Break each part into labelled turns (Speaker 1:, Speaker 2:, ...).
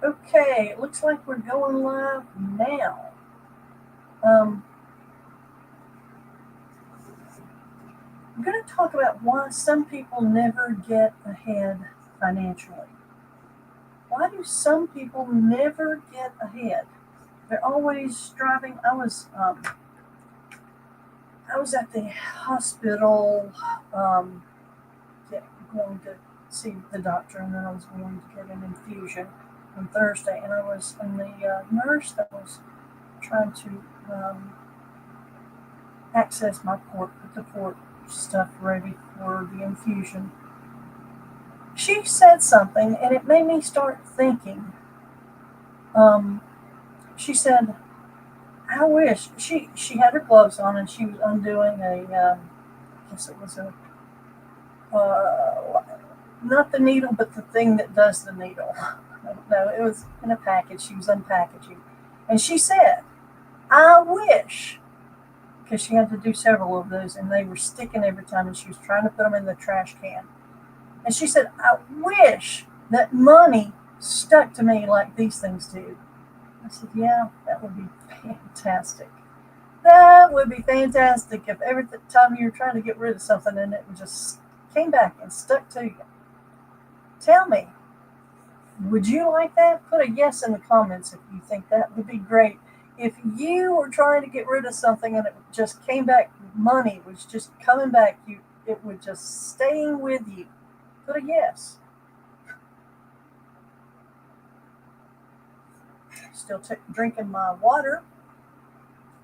Speaker 1: Okay, it looks like we're going live now. Um, I'm going to talk about why some people never get ahead financially. Why do some people never get ahead? They're always striving. I was at the hospital, um, going to see the doctor, and then I was going to get an infusion on Thursday, and the nurse that was trying to access my port, put the port stuff ready for the infusion. She said something, and it made me start thinking. Um, she said, "I wish she had her gloves on, and she was undoing I guess it was a uh, not the needle, but the thing that does the needle. No, it was in a package. She was unpackaging, and she said, "I wish." Because she had to do several of those, and they were sticking every time, and she was trying to put them in the trash can. And she said, "I wish that money stuck to me like these things do." I said, "Yeah, that would be fantastic. That would be fantastic if every time you were trying to get rid of something and it just came back and stuck to you." Tell me, would you like that? Put a yes in the comments if you think that would be great. If you were trying to get rid of something and it just came back, money was just coming back, it would just staying with you. Put a yes. Still drinking my water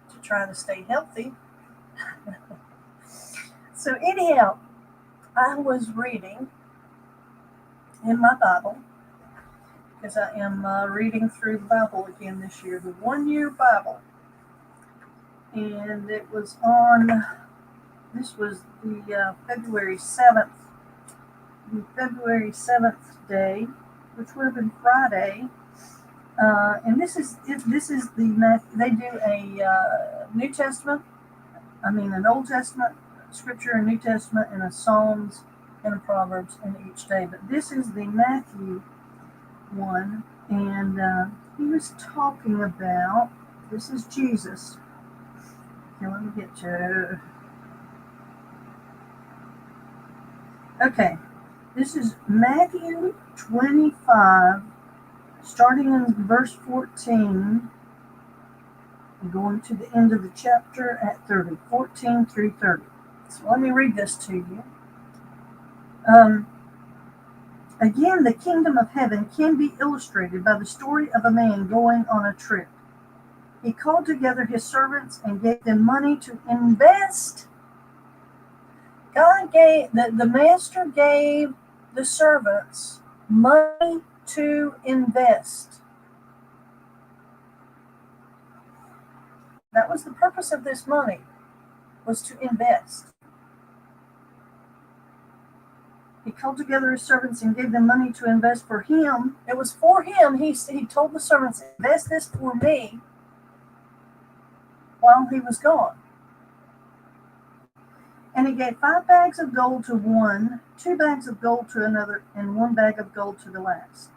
Speaker 1: to try to stay healthy. So anyhow, I was reading in my Bible because I am reading through the Bible again this year, the 1 year Bible, and it was on. This was the February 7th day, which would have been Friday. And this is they do a New Testament, an Old Testament scripture, a New Testament, and a Psalms and a Proverbs in each day. But this is the Matthew one, and he was talking about. This is Jesus. Okay, let me get you. Okay, this is Matthew 25, starting in verse 14, and going to the end of the chapter at 30, 14 through 30. So let me read this to you. Again, the kingdom of heaven can be illustrated by the story of a man going on a trip. He called together his servants and gave them money to invest. The master gave the servants money to invest. That was the purpose of this money, was to invest. He called together his servants and gave them money to invest for him. It was for him. He told the servants, "Invest this for me," while he was gone. And he gave 5 bags of gold to one, 2 bags of gold to another, and 1 bag of gold to the last,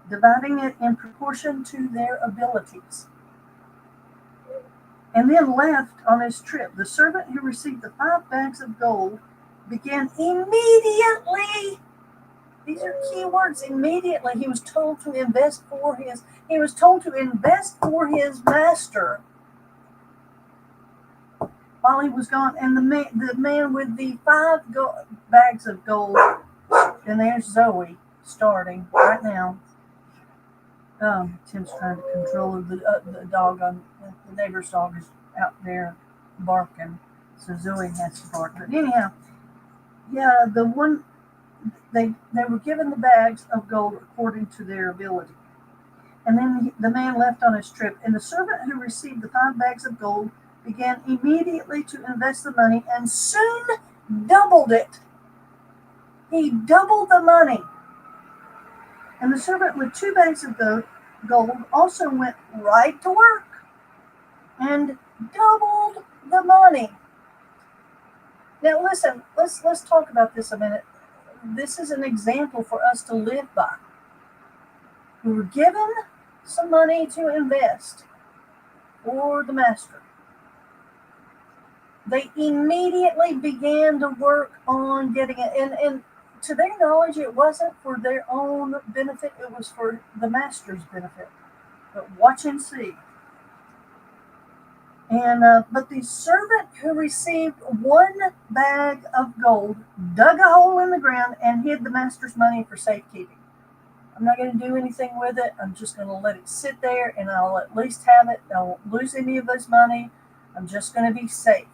Speaker 1: dividing it in proportion to their abilities. And then left on his trip. The servant who received the 5 bags of gold began immediately. These are key words. Immediately, he was told to invest for his. He was told to invest for his master while he was gone. And the man with the 5 bags of gold. And there's Zoe starting right now. Tim's trying to control the dog. The neighbor's dog is out there barking, so Zoe has to bark. But anyhow, yeah, they were given the bags of gold according to their ability. And then the man left on his trip, and the servant who received the 5 bags of gold began immediately to invest the money and soon doubled it. He doubled the money. And the servant with 2 bags of gold also went right to work and doubled the money. Now listen, let's talk about this a minute. This is an example for us to live by. who were given some money to invest for the master. They immediately began to work on getting it. And to their knowledge, it wasn't for their own benefit, it was for the master's benefit. But watch and see. But the servant who received 1 bag of gold dug a hole in the ground and hid the master's money for safekeeping. I'm not going to do anything with it. I'm just going to let it sit there, and I'll at least have it. I won't lose any of this money. I'm just going to be safe.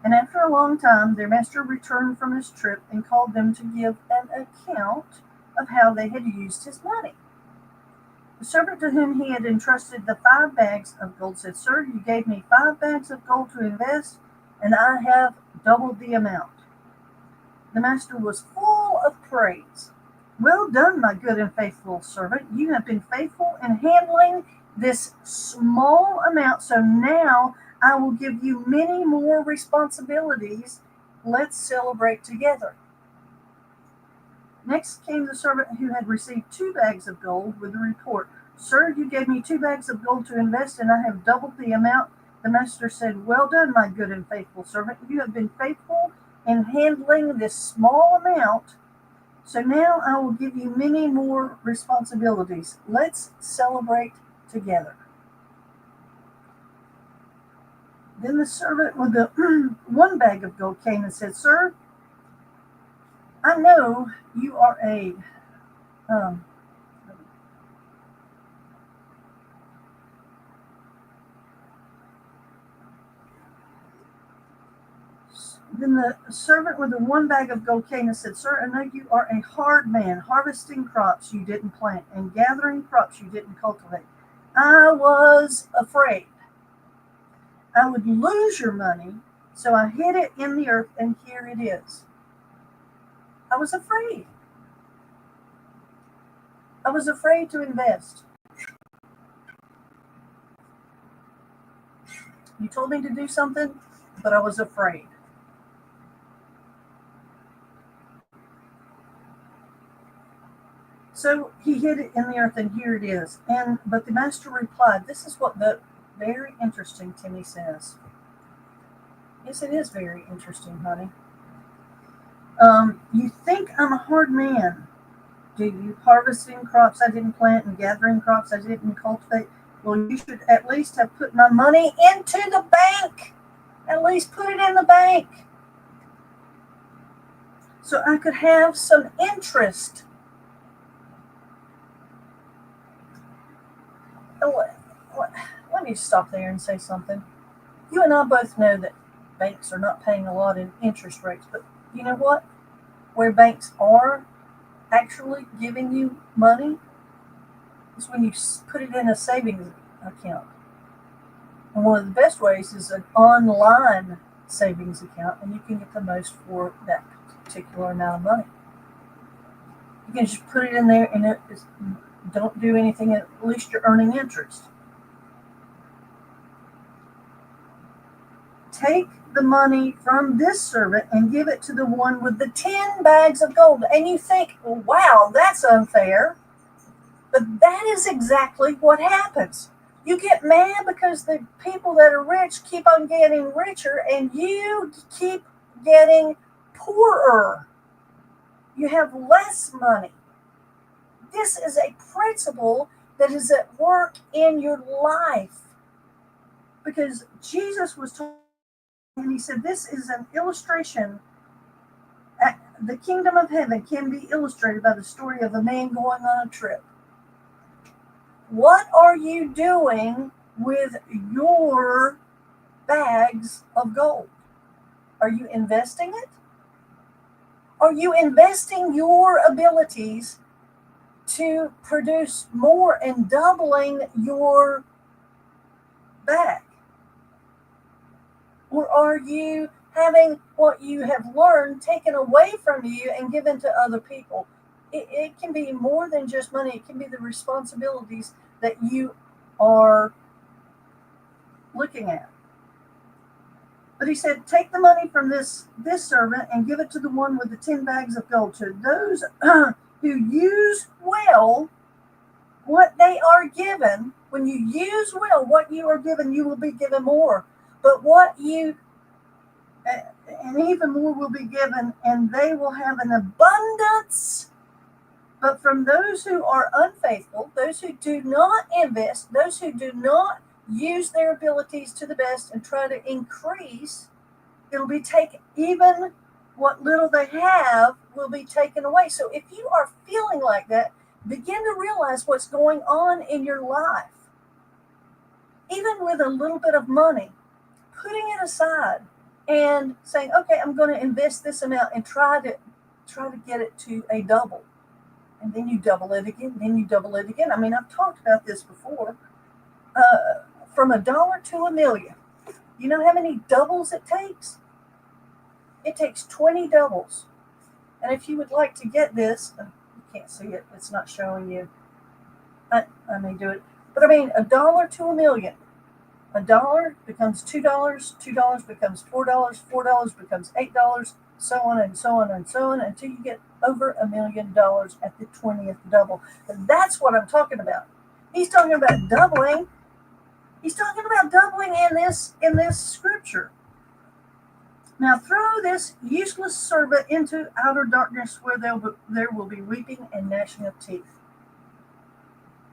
Speaker 1: And after a long time, their master returned from his trip and called them to give an account of how they had used his money. The servant to whom he had entrusted the 5 bags of gold said, "Sir, you gave me 5 bags of gold to invest, and I have doubled the amount." The master was full of praise. "Well done, my good and faithful servant. You have been faithful in handling this small amount, so now I will give you many more responsibilities. Let's celebrate together." Next came the servant who had received 2 bags of gold with the report, "Sir, you gave me 2 bags of gold to invest, and I have doubled the amount." The master said, "Well done, my good and faithful servant. You have been faithful in handling this small amount, so now I will give you many more responsibilities. Let's celebrate together." Then the servant with the 1 bag of gold came and said, "Sir, I know you are a Then the servant with the 1 bag of gold came and said, "Sir, I know you are a hard man, harvesting crops you didn't plant and gathering crops you didn't cultivate. I was afraid I would lose your money, so I hid it in the earth, and here it is." I was afraid. I was afraid to invest. You told me to do something, but I was afraid. So he hid it in the earth, and here it is. But the master replied, this is what the very interesting Timmy says. Yes, it is very interesting, honey. You think I'm a hard man, do you? Harvesting crops I didn't plant and gathering crops I didn't cultivate. Well, you should at least have put my money into the bank. At least put it in the bank, so I could have some interest. Let me stop there and say something. You and I both know that banks are not paying a lot in interest rates, but you know what? Where banks are actually giving you money is when you put it in a savings account. And one of the best ways is an online savings account, and you can get the most for that particular amount of money. You can just put it in there and don't do anything, at least you're earning interest. Take the money from this servant and give it to the one with the 10 bags of gold. And you think, wow, that's unfair. But that is exactly what happens. You get mad because the people that are rich keep on getting richer and you keep getting poorer. You have less money. This is a principle that is at work in your life. Because Jesus was talking, and he said, this is an illustration. The kingdom of heaven can be illustrated by the story of a man going on a trip. What are you doing with your bags of gold? Are you investing it? Are you investing your abilities to produce more and doubling your bag? Or are you having what you have learned taken away from you and given to other people? It can be more than just money. It can be the responsibilities that you are looking at. But he said, take the money from this servant and give it to the one with the 10 bags of gold. To those who use will what they are given, when you use will, what you are given, you will be given more. But what you, and even more will be given, and they will have an abundance. But from those who are unfaithful, those who do not invest, those who do not use their abilities to the best and try to increase, it'll be taken. Even what little they have will be taken away. So if you are feeling like that, begin to realize what's going on in your life. Even with a little bit of money, putting it aside and saying, okay, I'm going to invest this amount and try to get it to a double. And then you double it again, then you double it again. I mean, I've talked about this before. From $1 to $1 million. You know how many doubles it takes? It takes 20 doubles. And if you would like to get this, you can't see it, it's not showing you. I may do it. But I mean, $1 to $1 million. $1 becomes $2, $2 becomes $4, $4 becomes $8, so on and so on and so on until you get over $1 million at the 20th double. And that's what I'm talking about. He's talking about doubling. He's talking about doubling in this scripture. Now throw this useless servant into outer darkness where there will be weeping and gnashing of teeth.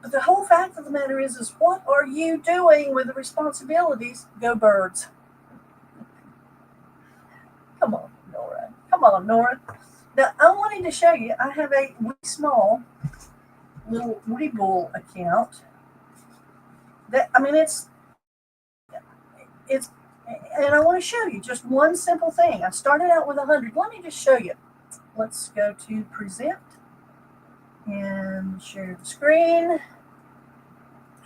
Speaker 1: But the whole fact of the matter is what are you doing with the responsibilities? Go birds. Come on, Nora. Come on, Nora. Now, I wanted to show you, I have a small little Webull account. That, I mean, it's, and I want to show you just one simple thing. I started out with 100. Let me just show you. Let's go to present and share the screen.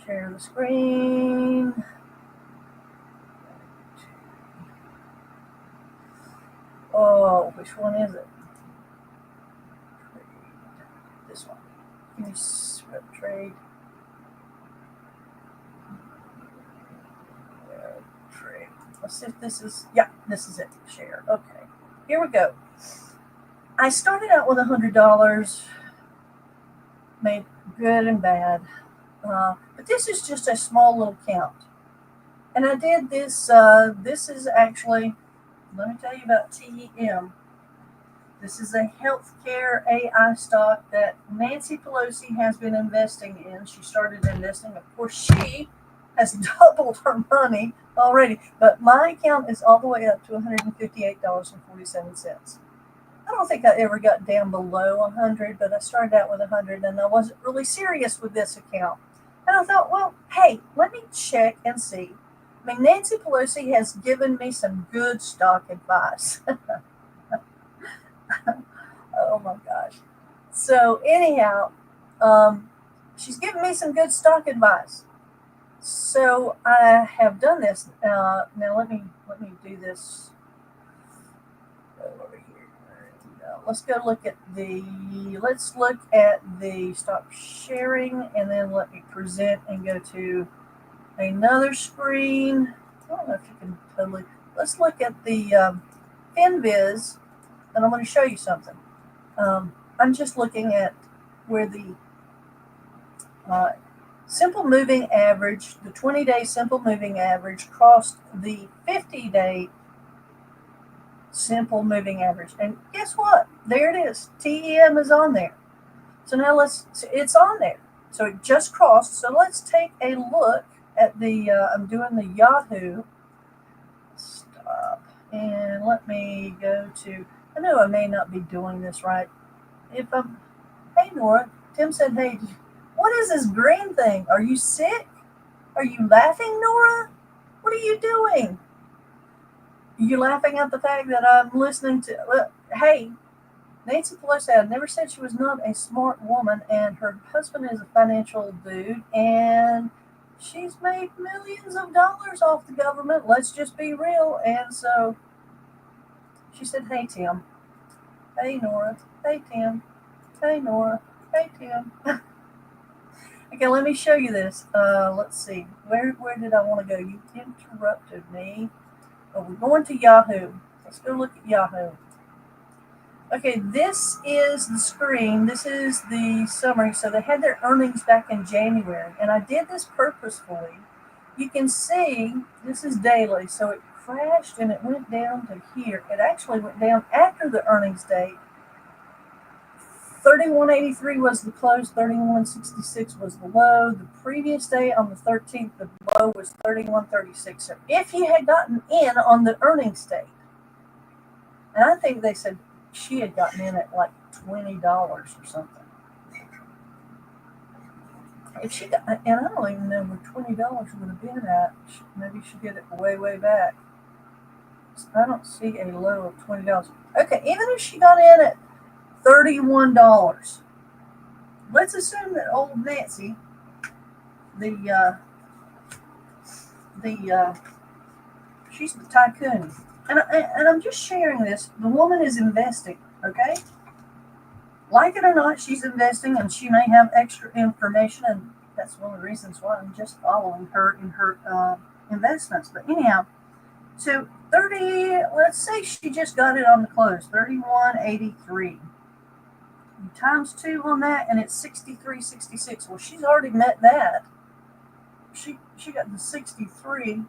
Speaker 1: Share the screen. Oh, which one is it? This one. Give me sweat trade. Trade. Let's see if this is, yeah, this is it. Share. Okay. Here we go. I started out with $100, made good and bad. But this is just a small little count. And I did this, this is actually, let me tell you about TEM. This is a healthcare AI stock that Nancy Pelosi has been investing in. She started investing. Of course, she has doubled her money already. But my account is all the way up to $158.47. I don't think I ever got down below 100, but I started out with 100, and I wasn't really serious with this account. And I thought, well, hey, let me check and see. I mean, Nancy Pelosi has given me some good stock advice. Oh my gosh. So anyhow, she's given me some good stock advice. So I have done this. Now let me do this over here. Let's look at the stop sharing, and then let me present and go to another screen. I don't know if you can totally. Let's look at the FinViz, and I'm going to show you something. I'm just looking at where the simple moving average, the 20-day simple moving average, crossed the 50-day simple moving average. And guess what? There it is. TEM is on there. So now it's on there. So it just crossed. So let's take a look at the, I'm doing the Yahoo. Stop. And let me go to, I know I may not be doing this right. Hey Nora, Tim said, hey, what is this green thing? Are you sick? Are you laughing, Nora? What are you doing? Are you laughing at the fact that I'm listening to, hey, Nancy Pelosi, I never said she was not a smart woman, and her husband is a financial dude, and she's made millions of dollars off the government. Let's just be real. And so she said, hey, Tim. Hey, Nora. Hey, Tim. Hey, Nora. Hey, Tim. Okay, let me show you this. Let's see. Where did I want to go? You interrupted me. Oh, we're going to Yahoo. Let's go look at Yahoo. Okay, this is the screen. This is the summary. So they had their earnings back in January, and I did this purposefully. You can see this is daily, so it crashed and it went down to here. It actually went down after the earnings date. 31.83 was the close, 31.66 was the low. The previous day on the 13th, the low was 31.36. So if you had gotten in on the earnings date, and I think they said she had gotten in at like $20 or something. If she got, and I don't even know where $20 would have been at. Maybe she did it way, way back. I don't see a low of $20. Okay, even if she got in at $31, let's assume that old Nancy, the she's the tycoon, and I'm just sharing this. The woman is investing, okay? Like it or not, she's investing, and she may have extra information, and that's one of the reasons why I'm just following her in her investments. But anyhow, so 30. Let's say she just got it on the close, 31.83. Times 2 on that, and it's 63.66. Well, she's already met that. She got the 63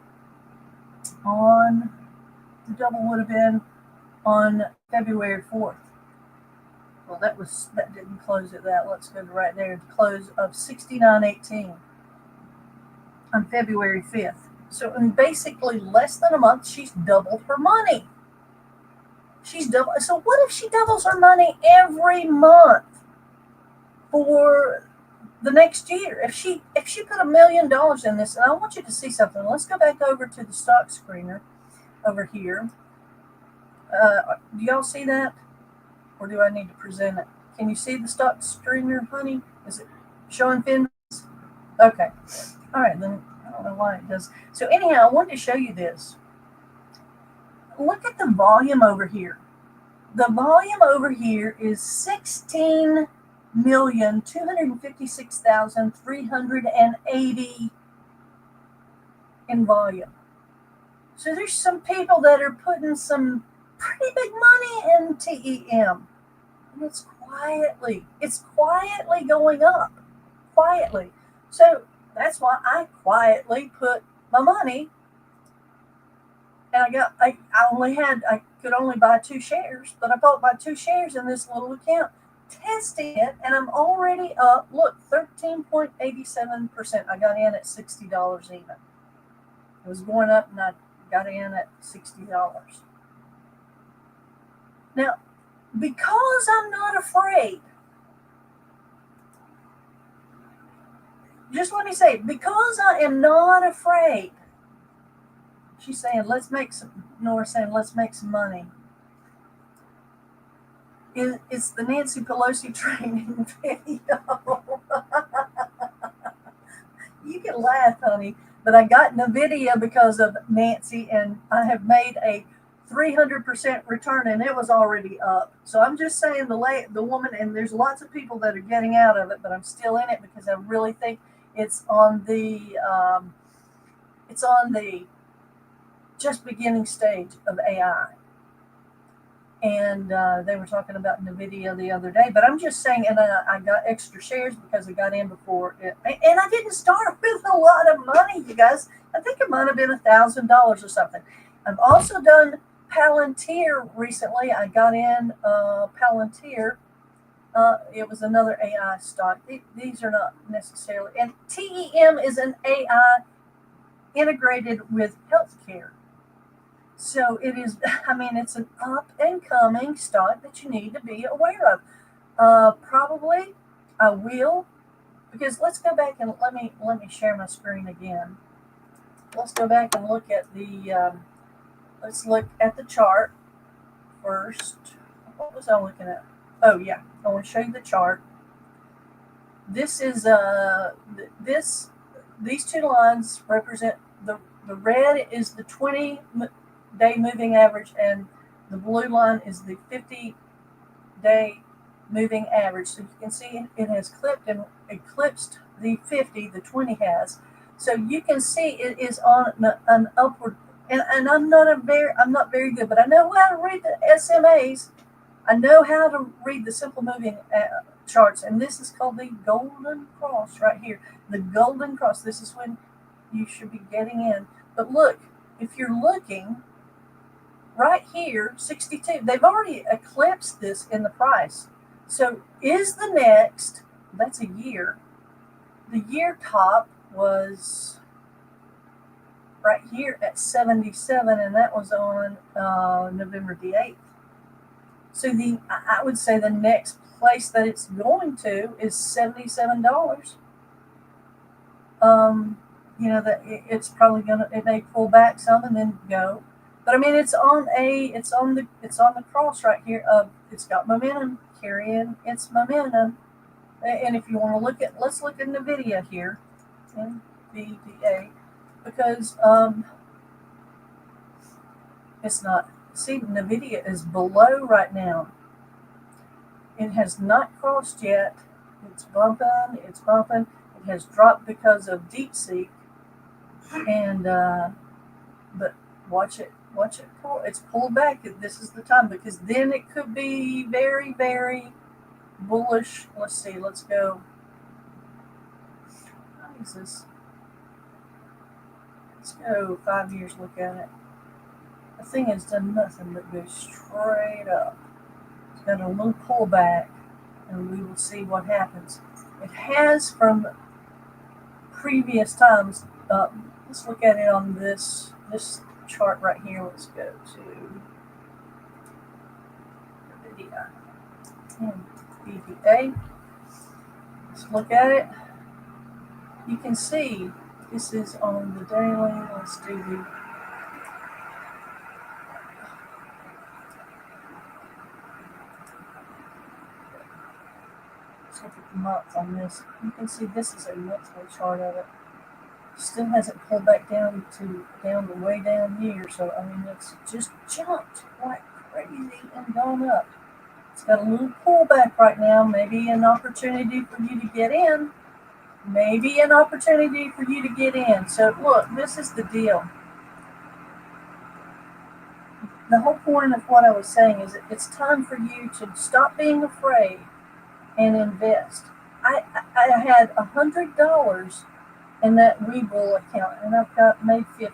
Speaker 1: on the double would have been on February 4th. Well, that didn't close at that. Let's go to right there. The close of 69.18 on February 5th. So in basically less than a month, she's doubled her money. She's double. So what if she doubles her money every month for the next year? If she put $1 million in this, and I want you to see something. Let's go back over to the stock screener over here. Do y'all see that? Or do I need to present it? Can you see the stock screener, honey? Is it showing fins? Okay. All right, then I don't know why it does. So anyhow, I wanted to show you this. Look at the volume over here. The volume over here is 16,256,380 in volume. So there's some people that are putting some pretty big money in TEM. And it's quietly going up. Quietly. So that's why I quietly put my money. And I could only buy 2 shares, but I bought my 2 shares in this little account, testing it, and I'm already up. Look, 13.87%. I got in at $60 even. It was going up, and I got in at $60. Now, because I'm not afraid, just let me say, because I am not afraid. She's saying, Nora's saying, let's make some money. It's the Nancy Pelosi training video. You can laugh, honey, but I got NVIDIA because of Nancy, and I have made a 300% return, and it was already up. So I'm just saying the woman, and there's lots of people that are getting out of it, but I'm still in it because I really think it's on the just beginning stage of AI. And they were talking about NVIDIA the other day, but I'm just saying, and I got extra shares because I got in before it, and I didn't start with a lot of money, you guys. I think it might have been $1,000 or something. I've also done Palantir recently. I got in Palantir. It was another AI stock. These are not necessarily, and TEM is an AI integrated with healthcare. So it is, it's an up and coming stock that you need to be aware of. Probably I will, because let's go back and let me share my screen again. Let's go back and look at let's look at the chart first. What was I looking at? Oh yeah, I want to show you the chart. This is these 2 lines represent the red is the 20-day moving average, and the blue line is the 50-day moving average. So you can see it has clipped and eclipsed the 50, the 20 has. So you can see it is on an upward, and I'm not very good, but I know how to read the SMAs. I know how to read the simple moving charts, and this is called the golden cross right here. The golden cross. This is when you should be getting in. But look, if you're looking right here, 62, they've already eclipsed this in the price. So is the next, that's a year, the year top was right here at 77, and that was on November the 8th. So I would say the next place that it's going to is $77. That it's probably gonna, it may pull back some and then go, but I mean it's on the cross right here of, it's got momentum, carrying its momentum. And if you want to look at, let's look at NVIDIA here, NVDA, because it's not, see, NVIDIA is below right now. It has not crossed yet. It's bumping. It has dropped because of DeepSeek, and but watch it pull. It's pulled back. This is the time, because then it could be very, very bullish. Let's see. Let's go. How is this? Let's go 5 years. Look at it. The thing has done nothing but go straight up. It's got a little pullback, and we will see what happens. It has from previous times. Let's look at it on this chart right here. Let's go to NVIDIA. NVDA. Let's look at it. You can see this is on the daily. Let's do the, let's look at the month on this. You can see this is a monthly chart of it. Still hasn't pulled back down the way down here. So I mean, it's just jumped like crazy and gone up. It's got a little pullback right now. Maybe an opportunity for you to get in. So look, this is the deal. The whole point of what I was saying is that it's time for you to stop being afraid and invest. I had $100 in that Webull account, and I've got made 50.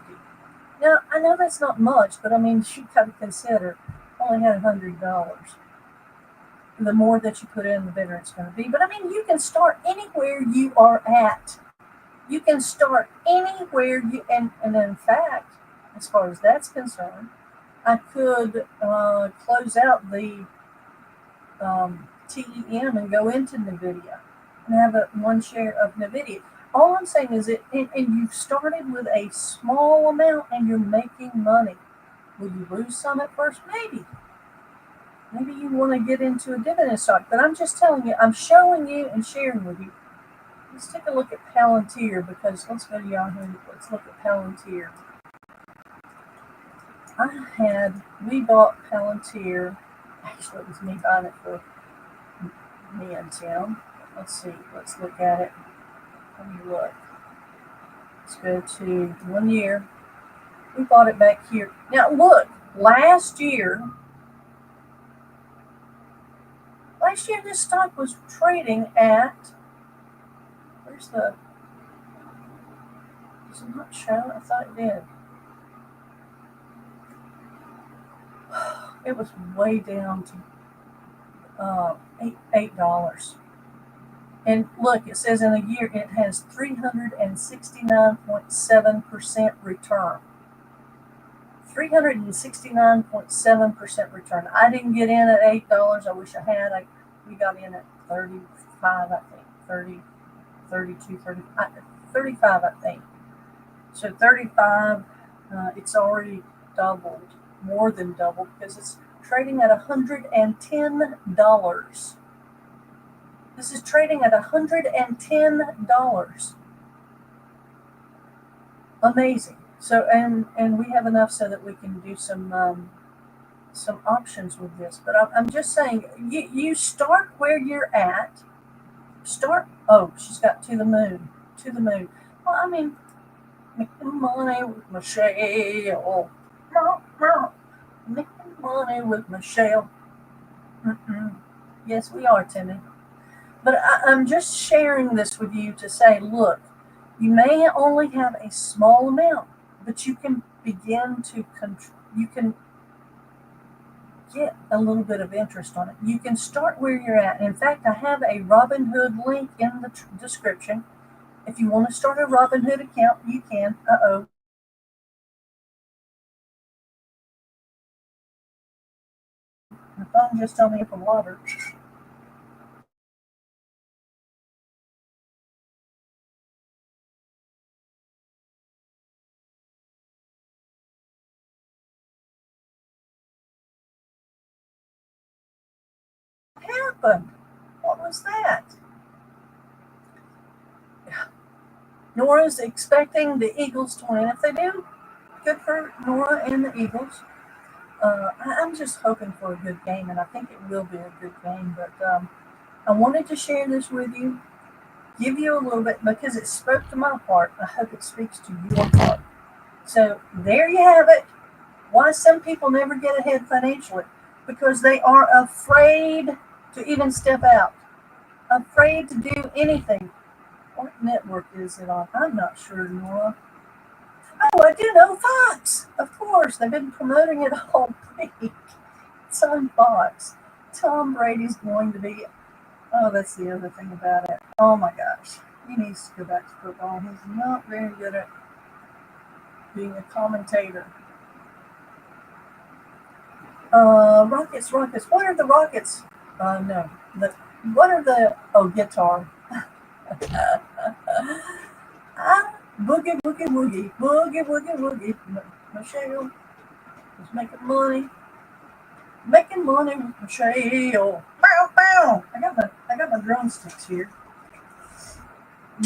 Speaker 1: Now I know that's not much, but I mean, you got to consider I only had $100. The more that you put in, the better it's going to be. But I mean, you can start anywhere you are at. You can start anywhere and in fact, as far as that's concerned, I could close out the TEM and go into NVIDIA and have one share of NVIDIA. All I'm saying is that, and you've started with a small amount and you're making money. Will you lose some at first? Maybe. Maybe you want to get into a dividend stock, but I'm just telling you, I'm showing you and sharing with you. Let's take a look at Palantir, because let's go to Yahoo. Let's look at Palantir. We bought Palantir. Actually, it was me buying it for me and Tim. Let's see. Let's look at it. Let me look. Let's go to 1 year. We bought it back here. Now look, last year this stock was trading at, where's the, does it not show? I thought it did. It was way down to $8. And look, it says in a year it has 369.7% return. 369.7% return. I didn't get in at $8. I wish I had. We got in at 35, I think. 30, 32, 30, 35, I think. So 35, it's already doubled, more than doubled, because it's trading at $110. This is trading at $110. Amazing. So and we have enough so that we can do some options with this. But I'm just saying, you start where you're at. Start. Oh, she's got to the moon. Well, I mean, making money with Michelle. Making money with Michelle. Mm-mm. Yes, we are, Timmy. But I'm just sharing this with you to say, look, you may only have a small amount, but you can begin to you can get a little bit of interest on it. You can start where you're at. In fact, I have a Robinhood link in the description. If you want to start a Robinhood account, you can. Uh-oh. My phone just told me from water. What happened? What was that? Nora's expecting the Eagles to win. If they do, good for Nora and the Eagles. I'm just hoping for a good game, and I think it will be a good game. But I wanted to share this with you, give you a little bit because it spoke to my heart. I hope it speaks to your heart. So there you have it. Why some people never get ahead financially? Because they are afraid to even step out, afraid to do anything. What network is it on? I'm not sure, Nora. Oh, I do know Fox. Of course, they've been promoting it all week. It's on Fox. Tom Brady's going to be. Oh, that's the other thing about it. Oh my gosh, he needs to go back to football. He's not very good at being a commentator. Rockets, Rockets. What are the Rockets? No. The, what are the. Oh, guitar. Ah, boogie, boogie, woogie. Boogie, boogie, woogie. Michelle is making money with Michelle. Bow, bow. I got my drumsticks here.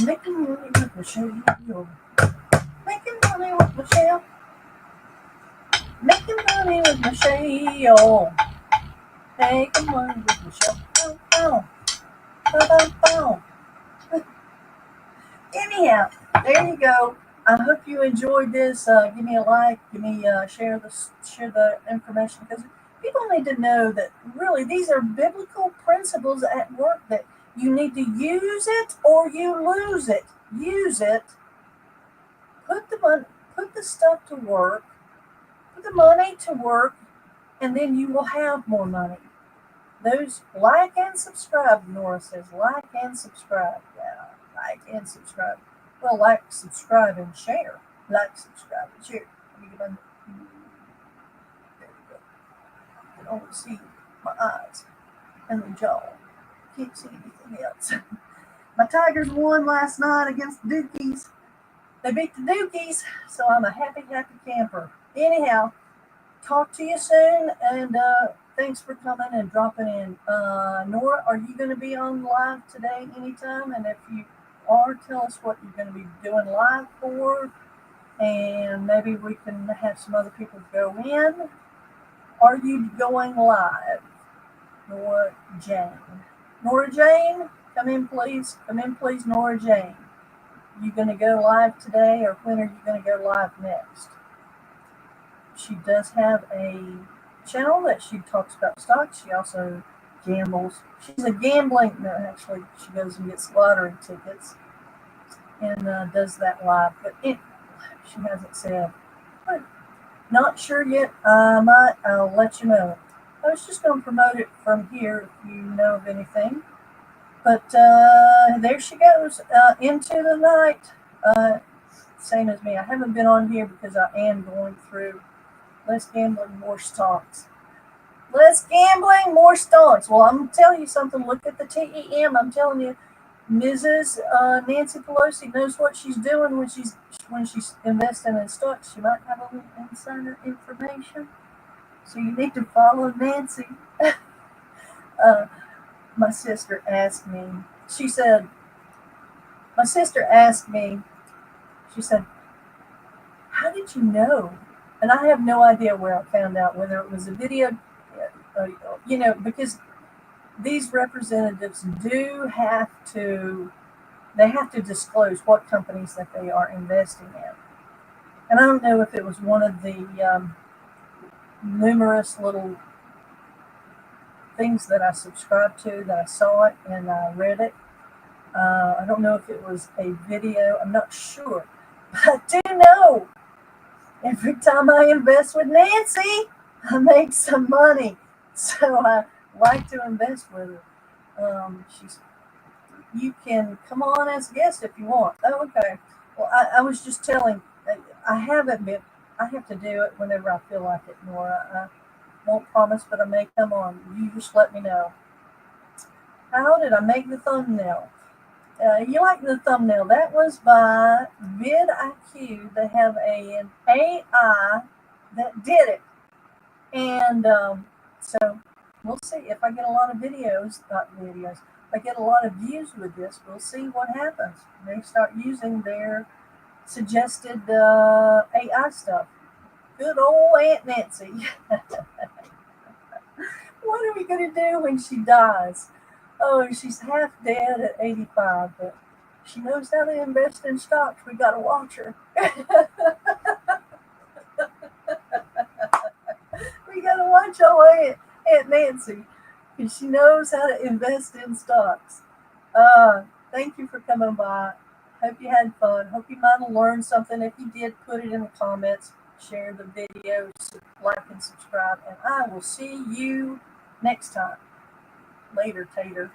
Speaker 1: Making money with Michelle. Making money with Michelle. Making money with Michelle. Making money with Michelle. Bow, bow. Bow, bow, bow. Anyhow, there you go. I hope you enjoyed this. Give me a like. Give me share the information because people need to know that really these are biblical principles at work that you need to use it or you lose it. Use it. Put the money, put the stuff to work. Put the money to work, and then you will have more money. Those like and subscribe. Nora says like and subscribe. Yeah, like and subscribe. Well, like, subscribe, and share. Like, subscribe, and share. Let me get my. There we go. You can only see my eyes and the jaw. Can't see anything else. My Tigers won last night against the Dukies. They beat the Dukies, so I'm a happy, happy camper. Anyhow, talk to you soon, and thanks for coming and dropping in. Nora, are you going to be on live today anytime? And if you are, tell us what you're going to be doing live for, and maybe we can have some other people go in. Are you going live, Nora Jane? Nora Jane, come in, please. Come in, please, Nora Jane. You going to go live today, or when are you going to go live next? She does have a channel that she talks about stocks. She also gambles. She's a gambling. No, actually, she goes and gets lottery tickets and does that live. But she hasn't said. But not sure yet. I'll let you know. I was just going to promote it from here if you know of anything. But there she goes into the night. Same as me. I haven't been on here because I am going through less gambling, more stocks. Less gambling, more stocks. Well, I'm telling you something. Look at the TEM. I'm telling you, Mrs. Nancy Pelosi knows what she's doing when she's investing in stocks. She might have a little insider information, so you need to follow Nancy. uh, my sister asked me. She said, my sister asked me. She said, "How did you know?" And I have no idea where I found out whether it was a video. Uh, because these representatives do have to they have to disclose what companies that they are investing in. And I don't know if it was one of the numerous little things that I subscribed to, that I saw it and I read it. I don't know if it was a video, I'm not sure. But I do know every time I invest with Nancy, I make some money. So I like to invest with her. She's You can come on as a guest if you want. Oh, okay. Well, I was just telling, I haven't been, I have to do it whenever I feel like it, Nora. I won't promise, but I may come on. You just let me know. How did I make the thumbnail? You like the thumbnail? That was by vidIQ. They have an AI that did it. And so we'll see if I get a lot of videos, not videos, if I get a lot of views with this, we'll see what happens. They start using their suggested AI stuff. Good old Aunt Nancy. What are we going to do when she dies? Oh, she's half dead at 85, but she knows how to invest in stocks. We got to watch her. We got to watch Aunt Nancy because she knows how to invest in stocks. Thank you for coming by. Hope you had fun. Hope you might have learned something. If you did, put it in the comments. Share the video, like and subscribe, and I will see you next time. Later, Tater.